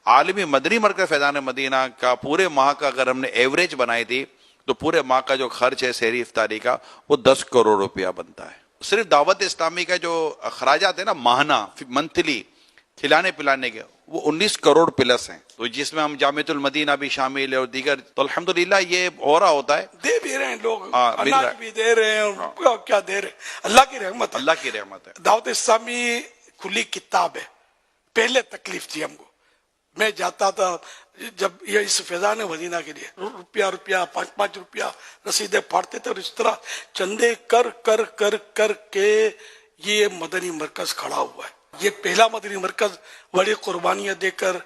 عالمی مدنی مرکز فیضان مدینہ کا پورے ماہ کا اگر ہم نے ایوریج بنائی تھی تو پورے ماہ کا جو خرچ ہے سحری افطاری کا وہ 10 کروڑ روپیہ بنتا ہے. صرف دعوت اسلامی کا جو اخراجات ہیں نا ماہانہ منتھلی کھلانے پلانے کے وہ 19 کروڑ پلس ہیں. تو جس میں ہم جامعۃ المدینہ بھی شامل ہے اور دیگر, تو الحمدللہ یہ ہو رہا ہوتا ہے. دے بھی رہے ہیں لوگ, اناج بھی دے رہے ہیں, کیا دے رہے ہیں, اللہ کی رحمت ہے. اللہ کی رحمت ہے. دعوت اسلامی کھلی کتاب ہے. پہلے تکلیف تھی ہم کو, میں جاتا تھا جب یہ اس فیضان مدینہ کے لیے روپیہ 5 روپیہ رسیدیں پھاڑتے تھے, اور اس طرح چندے کر کر کر کر کے یہ مدنی مرکز کھڑا ہوا ہے. یہ پہلا مدنی مرکز بڑی قربانیاں دے کر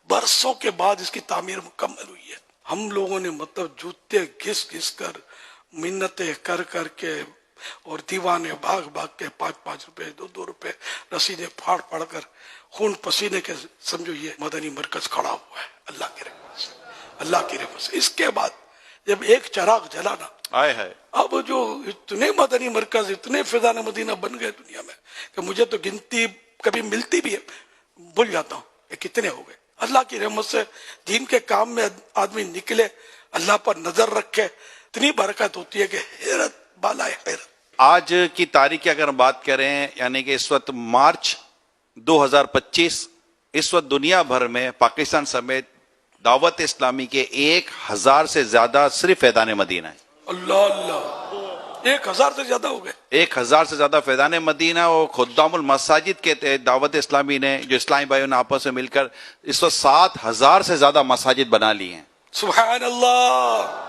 برسوں کے بعد اس کی تعمیر مکمل ہوئی ہے. ہم لوگوں نے مطلب جوتے گھس گھس کر منتیں کر کر کے اور دیوانے بھاگ بھاگ کے 5 روپے 2 روپے رسیدیں پھاڑ پھاڑ کر خون پسینے کے سمجھو یہ مدنی مرکز کھڑا ہوا ہے. اللہ کی رحمت سے, اللہ کی رحمت سے. اس کے بعد جب ایک چراغ جلا نا, اب جو اتنے مدنی مرکز اتنے فیضان مدینہ بن گئے دنیا میں کہ مجھے تو گنتی کبھی ملتی بھی ہے بھول جاتا ہوں کہ کتنے ہو گئے. اللہ کی رحمت سے دین کے کام میں آدمی نکلے, اللہ پر نظر رکھے, اتنی برکت ہوتی ہے کہ حیرت بالا ہے حیرت. آج کی تاریخ کی اگر ہم بات کریں, یعنی کہ اس وقت مارچ 2025, اس وقت دنیا بھر میں پاکستان سمیت دعوت اسلامی کے 1000 سے زیادہ صرف فیضان مدینہ ہے. اللہ اللہ, 1000 سے زیادہ ہو گئے. 1000 سے زیادہ فیضان مدینہ اور خدام المساجد کے تحت دعوت اسلامی نے, جو اسلامی بھائیوں نے آپس میں مل کر اس وقت 7000 سے زیادہ مساجد بنا لی ہیں. سبحان اللہ.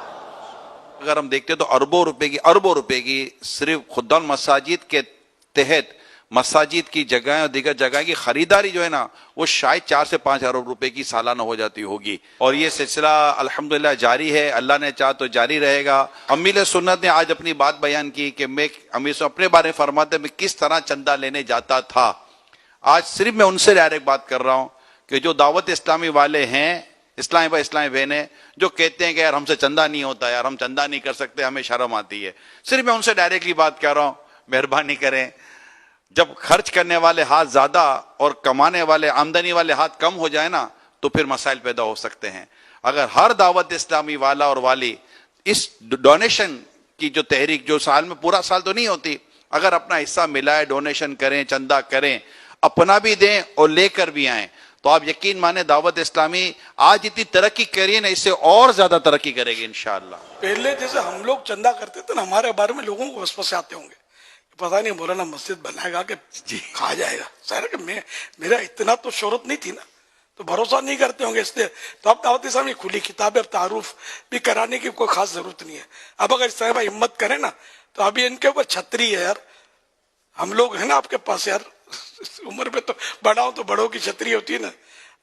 اگر ہم دیکھتے تو اربوں روپے کی صرف خدام المساجد کے تحت مساجد کی جگہیں اور دیگر جگہ کی خریداری جو ہے نا وہ شاید 4 سے 5 ارب روپے کی سالانہ ہو جاتی ہوگی. اور یہ سلسلہ الحمدللہ جاری ہے, اللہ نے چاہا تو جاری رہے گا. امیر سنت نے آج اپنی بات بیان کی کہ میں امیر سے اپنے بارے میں فرماتے میں کس طرح چندہ لینے جاتا تھا. آج صرف میں ان سے ڈائریکٹ بات کر رہا ہوں کہ جو دعوت اسلامی والے ہیں, اسلامی بھائی اسلامی بہنیں جو کہتے ہیں کہ یار ہم سے چندہ نہیں ہوتا, یار ہم چندہ نہیں کر سکتے, ہمیں شرم آتی ہے, صرف میں ان سے ڈائریکٹلی بات کر رہا ہوں, مہربانی کریں. جب خرچ کرنے والے ہاتھ زیادہ اور کمانے والے آمدنی والے ہاتھ کم ہو جائے نا تو پھر مسائل پیدا ہو سکتے ہیں. اگر ہر دعوت اسلامی والا اور والی اس ڈونیشن کی جو تحریک جو سال میں پورا سال تو نہیں ہوتی, اگر اپنا حصہ ملائے, ڈونیشن کریں, چندہ کریں, اپنا بھی دیں اور لے کر بھی آئیں, تو آپ یقین مانیں دعوت اسلامی آج اتنی ترقی کری نا, اس سے اور زیادہ ترقی کرے گی انشاءاللہ. پہلے جیسے ہم لوگ چندہ کرتے تھے نا, ہمارے بارے میں لوگوں کو وسوسے آتے ہوں گے, پتہ نہیں مولانا مسجد بنائے گا کہ کھا جائے گا. ظاہر کہ میرا اتنا تو شہرت نہیں تھی نا, تو بھروسہ نہیں کرتے ہوں گے, اس لیے تو اب دعوت اسلامی کھلی کتاب ہے, اب تعارف بھی کرانے کی کوئی خاص ضرورت نہیں ہے. اب اگر صاحبہ ہمت کریں نا تو ابھی ان کے اوپر چھتری ہے یار, ہم لوگ ہیں نا آپ کے پاس یار, عمر میں تو بڑا ہوں تو بڑوں کی چھتری ہوتی ہے نا,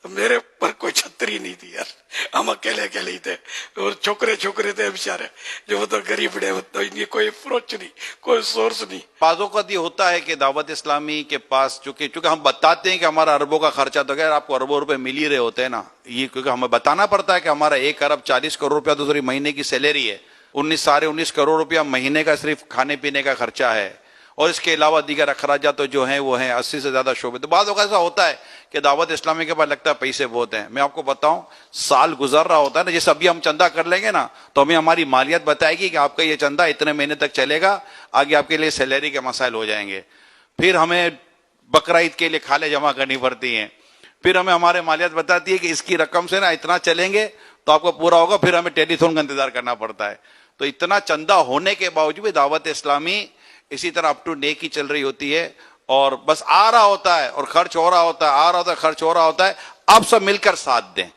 میرے پر کوئی چھتری نہیں تھی یار, ہم اکیلے ہی تھے, اور چھوکرے تھے بیچارے جو وہ تو غریب رہے, ان کی کوئی اپروچ نہیں, کوئی سورس نہیں. بعض اوقات یہ ہوتا ہے کہ دعوت اسلامی کے پاس چونکہ ہم بتاتے ہیں کہ ہمارا اربوں کا خرچہ, تو اگر آپ کو اربوں روپے مل ہی رہے ہوتے ہیں نا, یہ کیونکہ ہمیں بتانا پڑتا ہے کہ ہمارا 1 ارب 40 کروڑ روپیہ تو صرف مہینے کی سیلری ہے, 19 کروڑ روپیہ مہینے کا صرف کھانے پینے کا خرچہ ہے, اور اس کے علاوہ دیگر اخراجات جو ہیں وہ ہیں 80 سے زیادہ شعبے. تو بعض اوقات ایسا ہوتا ہے کہ دعوت اسلامی کے پاس لگتا ہے پیسے بہت ہیں. میں آپ کو بتاؤں, سال گزر رہا ہوتا ہے نا, جیسے ابھی ہم چندہ کر لیں گے نا تو ہمیں ہماری مالیت بتائے گی کہ آپ کا یہ چندہ اتنے مہینے تک چلے گا, آگے آپ کے لیے سیلری کے مسائل ہو جائیں گے. پھر ہمیں بقرعید کے لیے کھالے جمع کرنی پڑتی ہیں, پھر ہمیں ہمارے مالیت بتاتی ہے کہ اس کی رقم سے نا اتنا چلیں گے تو آپ کو پورا ہوگا, پھر ہمیں ٹیلی تھون کا انتظار کرنا پڑتا ہے. تو اتنا چندہ ہونے کے باوجود دعوت اسلامی اسی طرح اپ ٹو ڈے کی چل رہی ہوتی ہے, اور بس آ رہا ہوتا ہے اور خرچ ہو رہا ہوتا ہے, آ رہا ہوتا ہے خرچ ہو رہا ہوتا ہے. آپ سب مل کر ساتھ دیں.